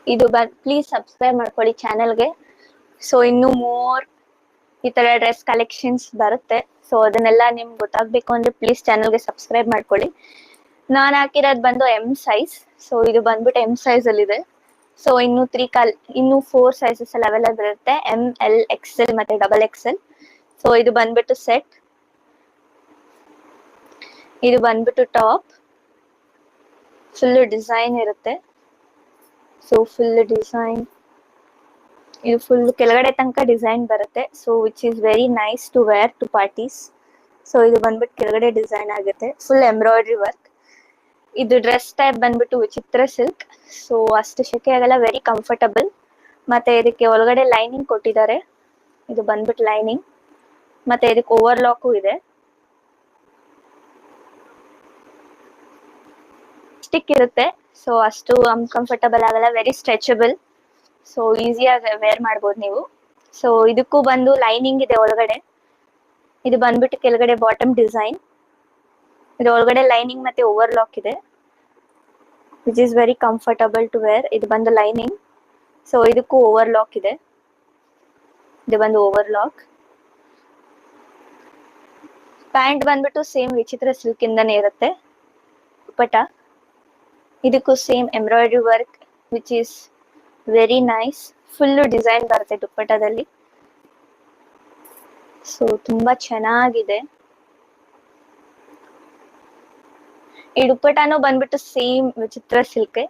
ಇದು please subscribe ಮಾಡ್ಕೊಳ್ಳಿ ಚಾನೆಲ್ಗೆ. ಸೊ ಇನ್ನು ಮೋರ್ ಈ ತರ ಡ್ರೆಸ್ ಕಲೆಕ್ಷನ್ಸ್ ಬರುತ್ತೆ. ಸೊ ಅದನ್ನೆಲ್ಲ ನಿಮ್ಗೆ ಗೊತ್ತಾಗ್ಬೇಕು ಅಂದ್ರೆ ಪ್ಲೀಸ್ ಚಾನೆಲ್ಗೆ ಸಬ್ಸ್ಕ್ರೈಬ್ ಮಾಡ್ಕೊಳ್ಳಿ. ನಾನು ಹಾಕಿರೋದು ಬಂದು ಎಂ ಸೈಜ್. ಸೊ ಇದು ಬಂದ್ಬಿಟ್ಟು ಎಂ ಸೈಜ್ ಅಲ್ಲಿ ಇದೆ. ಸೊ ಇನ್ನು 4 ಸೈಜಸ್ ಅಲ್ಲಿ ಅವೈಲೇಬಲ್ ಇರುತ್ತೆ, ML XL ಮತ್ತೆ XXL. ಸೊ ಇದು ಬಂದ್ಬಿಟ್ಟು ಸೆಟ್. ಇದು ಬಂದ್ಬಿಟ್ಟು ಟಾಪ್, ಫುಲ್ ಡಿಸೈನ್ ಇರುತ್ತೆ. ಸೊ ಫುಲ್ ಡಿಸೈನ್, ಇದು ಫುಲ್ ಕೆಳಗಡೆ ತನಕ ಡಿಸೈನ್ ಬರುತ್ತೆ. So which is very nice to wear to parties. So ಇದು ಬಂದ್ಬಿಟ್ಟು ಕೆಳಗಡೆ ಡಿಸೈನ್ ಆಗುತ್ತೆ, ಫುಲ್ ಎಂಬ್ರಾಯ್ಡ್ರಿ ವರ್ಕ್. ಇದು ಡ್ರೆಸ್ ಟೈಪ್ ಬಂದ್ಬಿಟ್ಟು ವಿಚಿತ್ರ ಸಿಲ್ಕ್. ಸೊ ಅಷ್ಟು ಶೆಕೆ ಆಗಲ್ಲ, ವೆರಿ ಕಂಫರ್ಟಬಲ್. ಮತ್ತೆ ಇದಕ್ಕೆ ಒಳಗಡೆ ಲೈನಿಂಗ್ ಕೊಟ್ಟಿದ್ದಾರೆ. ಇದು ಬಂದ್ಬಿಟ್ಟು ಲೈನಿಂಗ್, ಮತ್ತೆ ಇದಕ್ಕೆ ಓವರ್ಲಾಕು ಇದೆ. ಸ್ಟಿಕ್ ಇರುತ್ತೆ, ಸೊ ಅಷ್ಟು ಅನ್ಕಂಫರ್ಟಬಲ್ ಆಗಲ್ಲ, ವೆರಿ ಸ್ಟ್ರೆಚಬಲ್. ಸೊ ಈಸಿಯಾಗಿ ವೇರ್ ಮಾಡ್ಬೋದು ನೀವು. ಸೊ ಇದಕ್ಕೂ ಬಂದು ಲೈನಿಂಗ್ ಇದೆ ಒಳಗಡೆ. ಇದು ಬಂದ್ಬಿಟ್ಟು ಕೆಳಗಡೆ ಬಾಟಮ್ ಡಿಸೈನ್. ಇದು ಒಳಗಡೆ ಲೈನಿಂಗ್ ಮತ್ತೆ ಓವರ್ಲಾಕ್ ಇದೆ, which is very comfortable to wear. ಇದು ಬಂದು ಲೈನಿಂಗ್. ಸೊ ಇದಕ್ಕೂ ಓವರ್ಲಾಕ್ ಇದೆ. ಇದು ಬಂದು ಓವರ್ಲಾಕ್. ಪ್ಯಾಂಟ್ ಬಂದ್ಬಿಟ್ಟು ಸೇಮ್ ವಿಚಿತ್ರ ಸಿಲ್ಕ್ ಇಂದಾನೆ ಇರುತ್ತೆ. ದುಪ್ಪಟ್ಟ ಇದಕ್ಕೂ same embroidery work, which is very nice. Full design ಬರುತ್ತೆ ದುಪ್ಪಟ್ಟದಲ್ಲಿ. ಸೊ ತುಂಬಾ ಚೆನ್ನಾಗಿದೆ. ಈ ದುಪ್ಪಟ್ಟನು ಬಂದ್ಬಿಟ್ಟು ಸೇಮ್ ವಿಚಿತ್ರ ಸಿಲ್ಕ್.